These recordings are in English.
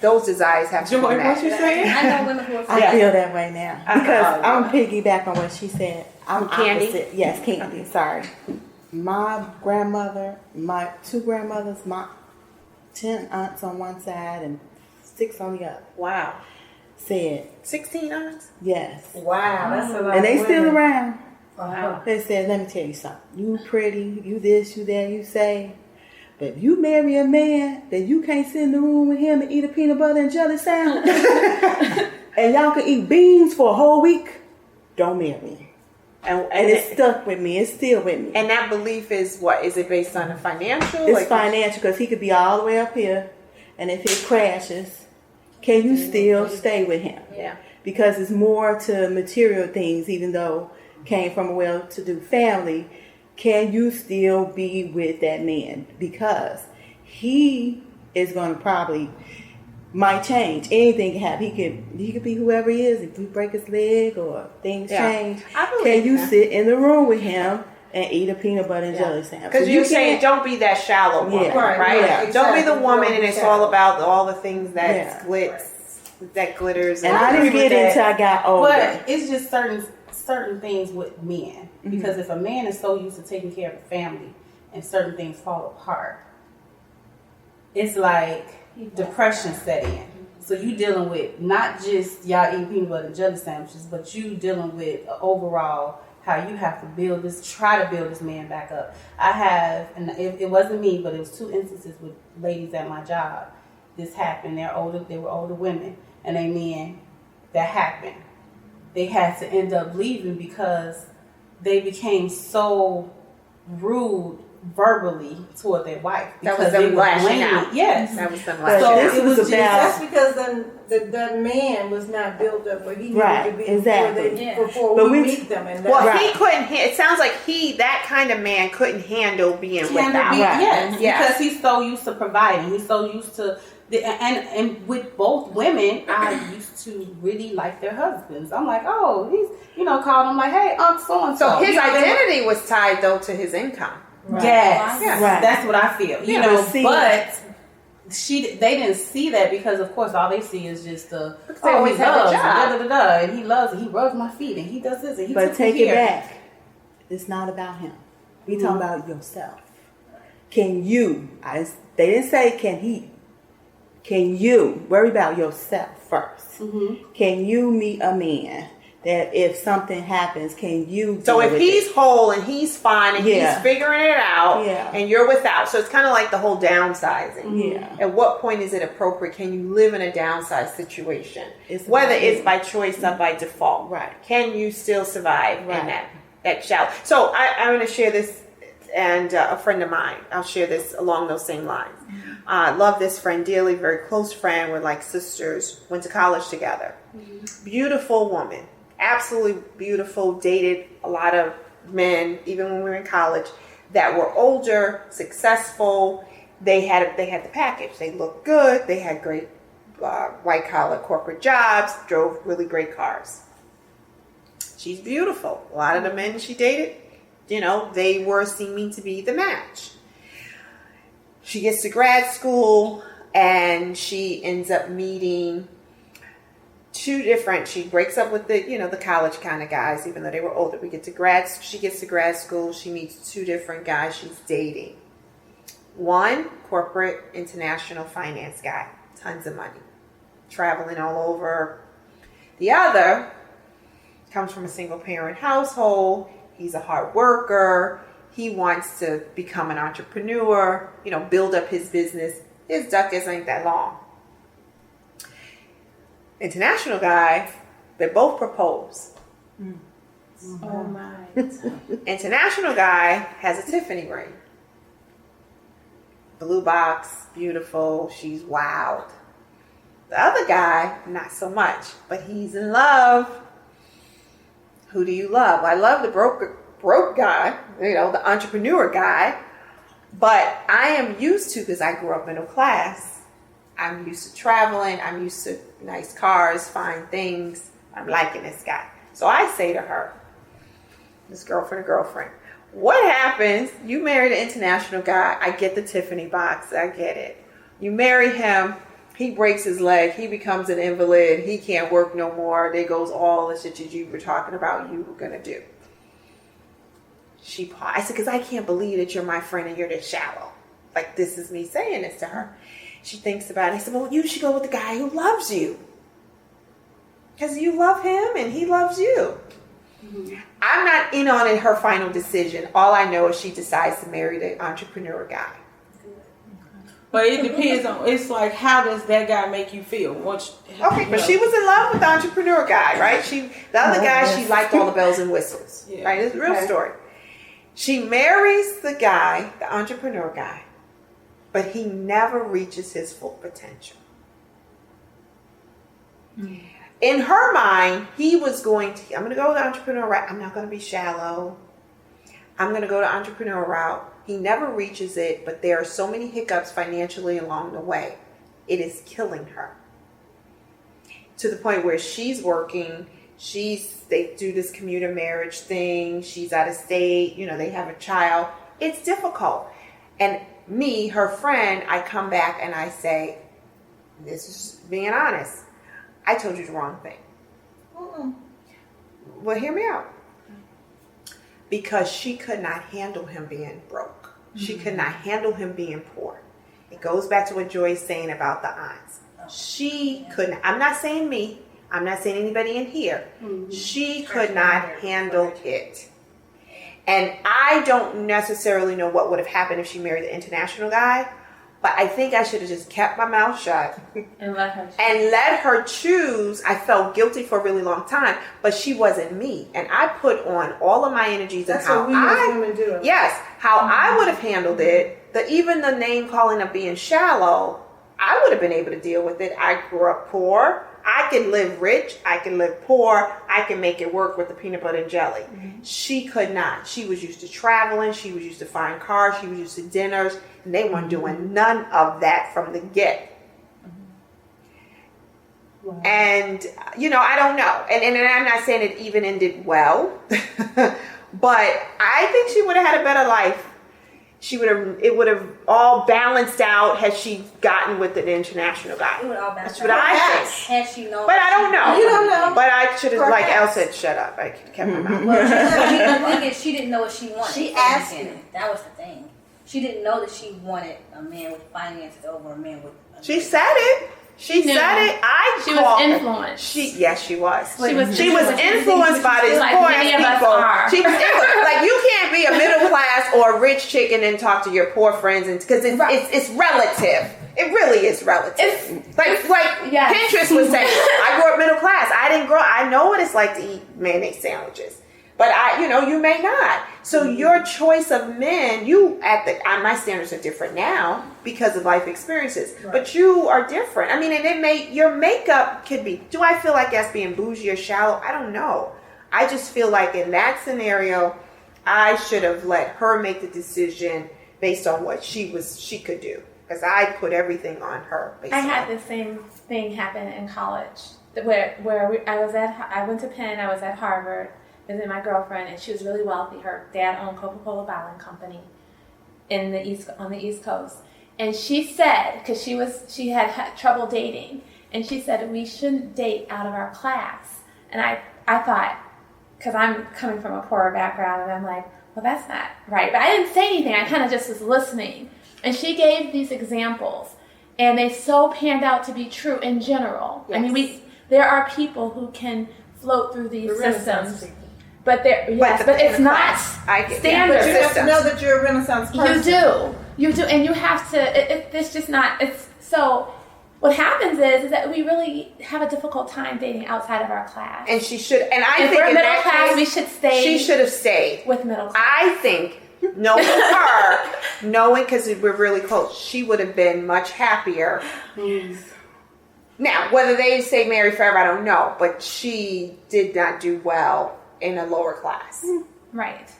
those desires have to be Joy, met. what you saying? I know women who are I feel that way now because I'm piggyback on what she said. I'm Candy? opposite. Yes, Candy. Sorry. My grandmother, my 2 grandmothers, my 10 aunts on one side and 6 on the other. Wow. Said 16 aunts? yes. Wow, that's a lot. And they of still women. around. Wow. They said, let me tell you something. You pretty, you this, you that, you say. But if you marry a man that you can't sit in the room with him and eat a peanut butter and jelly sandwich, and y'all can eat beans for a whole week, don't marry him. And it's stuck with me. It's still with me. And that belief is what? Is it based on the financial? It's financial because he could be all the way up here, and if it crashes, can you still stay with him? Yeah. Because it's more to material things, even though came from a well-to-do family. Can you still be with that man? Because he is going to probably might change. Anything can happen. He could be whoever he is. If he break his leg or things change, can you sit in the room with him and eat a peanut butter and jelly sandwich? Because you're saying don't be that shallow woman, right? Yeah. Don't be the woman and it's all about all the things that glitters. And I didn't get it until I got older. But it's just certain things with men. Because if a man is so used to taking care of the family and certain things fall apart, it's like depression set in. So you dealing with not just y'all eating peanut butter and jelly sandwiches, but you dealing with overall how you have to try to build this man back up. I have, and it wasn't me, but it was 2 instances with ladies at my job. This happened. They were older women, and they men that happened. They had to end up leaving because they became so rude verbally toward their wife because them they were lashing blaming. out. Yes, that was them So lashing out. this was about That's because then that man was not built up where he needed to be before we meet them. And he couldn't. It sounds like that kind of man couldn't handle being without. Yes, because he's so used to providing. He's so used to. And with both women, I used to really like their husbands. I'm like, oh, he's, called him like, hey, so-and-so. So his identity was tied, though, to his income. Right. Yes. Right. That's what I feel. But they didn't see that because, of course, all they see is just he loves, and he loves it. He rubs my feet, and he does this, and he But take it back. It's not about him. We talking about yourself. Can you? They didn't say can he. Can you worry about yourself first? Mm-hmm. Can you meet a man that if something happens, can you? So if he's whole and he's fine and he's figuring it out, and you're without, so it's kind of like the whole downsizing. Yeah. At what point is it appropriate? Can you live in a downsized situation, whether it's by choice or by default? Right. Can you still survive in that shallow? So I'm going to share this, and a friend of mine, I'll share this along those same lines. I love this friend dearly, very close friend. We're like sisters, went to college together. Mm-hmm. Beautiful woman, absolutely beautiful, dated a lot of men, even when we were in college, that were older, successful. They had the package. They looked good. They had great white-collar corporate jobs, drove really great cars. She's beautiful. A lot of the men she dated, they were seeming to be the match. She gets to grad school and she ends up meeting she breaks up with the college kind of guys, even though they were older. She gets to grad school. She meets 2 different guys she's dating. One, corporate international finance guy, tons of money, traveling all over. The other comes from a single parent household. He's a hard worker. He wants to become an entrepreneur, build up his business. His duck ain't that long. International guy, they both propose. Mm-hmm. Oh my. International guy has a Tiffany ring. Blue box, beautiful, she's wild. The other guy, not so much, but he's in love. Who do you love? I love the broke guy, the entrepreneur guy, but I am used to, because I grew up middle class, I'm used to traveling, I'm used to nice cars, fine things, I'm liking this guy. So I say to her, this girlfriend, what happens, you marry the international guy, I get the Tiffany box, I get it. You marry him, He breaks his leg. He becomes an invalid. He can't work no more. There goes all the shit that you were talking about you were going to do. I said, because I can't believe that you're my friend and you're this shallow. Like, this is me saying this to her. She thinks about it. I said, well, you should go with the guy who loves you. Because you love him and he loves you. Mm-hmm. I'm not in on it, her final decision. All I know is she decides to marry the entrepreneur guy. But it depends on, it's like, how does that guy make you feel? Okay, but she was in love with the entrepreneur guy, right? The other guy, she liked all the bells and whistles, right? It's a real story. She marries the guy, the entrepreneur guy, but he never reaches his full potential. Mm. In her mind, he was I'm going to go the entrepreneur route. I'm not going to be shallow. I'm going to go the entrepreneur route. He never reaches it, but there are so many hiccups financially along the way. It is killing her. To the point where she's working, they do this commuter marriage thing. She's out of state, they have a child. It's difficult. And me, her friend, I come back and I say, this is being honest. I told you the wrong thing. Mm-mm. Well, hear me out. Because she could not handle him being broke. Mm-hmm. She could not handle him being poor. It goes back to what Joy's saying about the aunts. She couldn't. I'm not saying me. I'm not saying anybody in here. Mm-hmm. She could not handle it. And I don't necessarily know what would have happened if she married the international guy. But I think I should have just kept my mouth shut and let her choose. I felt guilty for a really long time, but she wasn't me. And I put on all of my energies and how women do. Yes, how I would have handled it. Even the name calling of being shallow, I would have been able to deal with it. I grew up poor. I can live rich. I can live poor. I can make it work with the peanut butter and jelly. Mm-hmm. She could not. She was used to traveling. She was used to fine cars. She was used to dinners. And they weren't doing none of that from the get. Mm-hmm. Wow. And, I don't know. And I'm not saying it even ended well. But I think she would have had a better life. It would have all balanced out had she gotten with an international guy. It would all balance out. That's what I think. Had she known. But I don't know. You don't know. But I should have, like Elle said, shut up. I kept my mouth. Well, the thing is, she didn't know what she wanted. She asked you. That was the thing. She didn't know that she wanted a man with finances over a man with. She said it. She said it. She was influenced. Yes, she was. She was influenced by these like poor many of us people. are. She was influenced. Like, you can't be a middle class or a rich chick and then talk to your poor friends, and because it's relative. It really is relative. Yes. Pinterest was saying, I grew up middle class. I didn't grow. I know what it's like to eat mayonnaise sandwiches. But you may not. So your choice of men, my standards are different now because of life experiences. Right. But you are different. I mean, and your makeup could be. Do I feel like that's being bougie or shallow? I don't know. I just feel like in that scenario, I should have let her make the decision based on what she could do, because I put everything on her. I had the same thing happen in college where I went to Penn. I was at Harvard. Visited my girlfriend, and she was really wealthy. Her dad owned Coca-Cola bottling company on the East Coast. And she said, because she had trouble dating, and she said we shouldn't date out of our class. And I thought, because I'm coming from a poorer background, and I'm like, well, that's not right. But I didn't say anything. I kind of just was listening. And she gave these examples, and they so panned out to be true in general. Yes. I mean, there are people who can float through these systems. But it's not standard. But you have to know that you're a Renaissance person. You do, and you have to. It's just not. It's so. What happens is that we really have a difficult time dating outside of our class. And she should. And I think we're in middle that class, case, we should stay. She should have stayed with middle class. I think knowing her, because we're really close, she would have been much happier. Now, whether they say marry forever, I don't know. But she did not do well in a lower class. Right.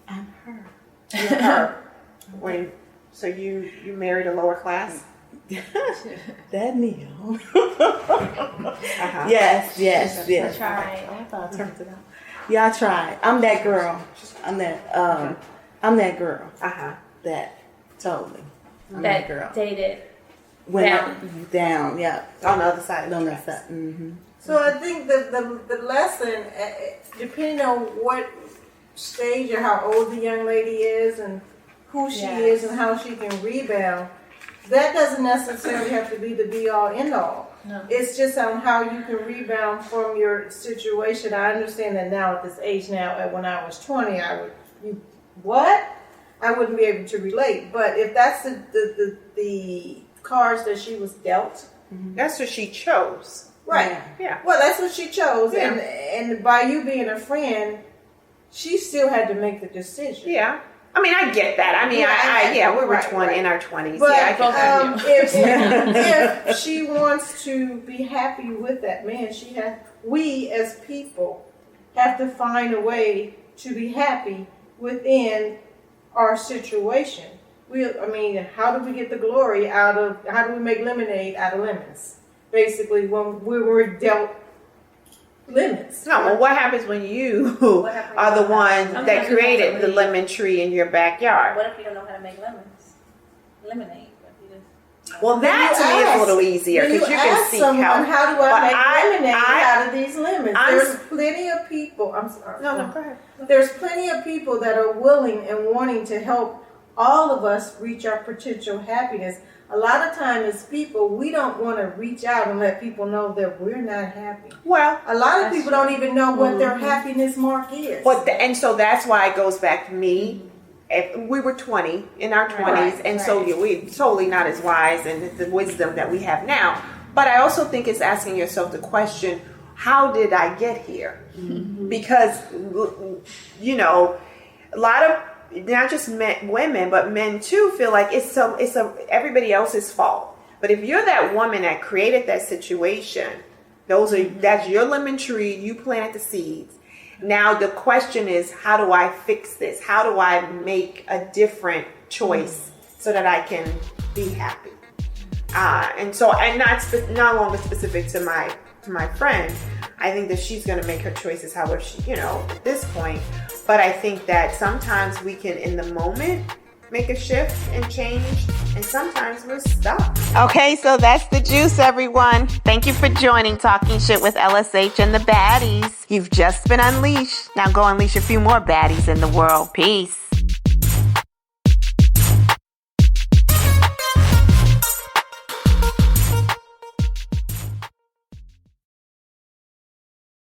I'm her. You're her. So you married a lower class? That Neil. Uh-huh. Yes. I tried. I thought I turned it out. Yeah, I tried. I'm that girl. I'm that girl. Uh-huh. That totally. I'm that girl. Dated down, yeah. On the other side of On the the tracks. side. Mm-hmm. So I think the lesson, depending on what stage or how old the young lady is and who she is and how she can rebound, that doesn't necessarily have to be the be all end all. No. It's just on how you can rebound from your situation. I understand that now at this age now, when I was 20, I wouldn't be able to relate. But if that's the cards that she was dealt, That's what she chose. right? Yeah. Well, that's what she chose, Yeah. and by you being a friend, she still had to make the decision. Yeah. I mean, I get that. I mean, we were right, 20 right. in our 20s. But I get that. if she wants to be happy with that man, we as people have to find a way to be happy within our situation. How do we get the glory how do we make lemonade out of lemons? Basically, when we were dealt lemons. No, well, what happens when you are the one that created the lemon tree in your backyard? What if you don't know how to make lemonade? Well, that to me is a little easier because you can seek help. How do I make lemonade out of these lemons? There's plenty of people. I'm sorry. No, go ahead. There's plenty of people that are willing and wanting to help all of us reach our potential happiness. A lot of times as people, we don't want to reach out and let people know that we're not happy. Well, a lot of people don't even know what their happiness mark is. And so that's why it goes back to me. If we were 20 in our 20s, so we're totally not as wise and the wisdom that we have now. But I also think it's asking yourself the question, how did I get here? Mm-hmm. Because, a lot of not just women, but men too feel like it's everybody else's fault. But if you're that woman that created that situation, that's your lemon tree, you planted the seeds. Now the question is, how do I fix this? How do I make a different choice so that I can be happy? And not longer specific to my friend. I think that she's going to make her choices however she, at this point. But I think that sometimes we can, in the moment, make a shift and change, and sometimes we're stuck. Okay, so that's the juice, everyone. Thank you for joining Talking Shit with LSH and the Baddies. You've just been unleashed. Now go unleash a few more baddies in the world. Peace.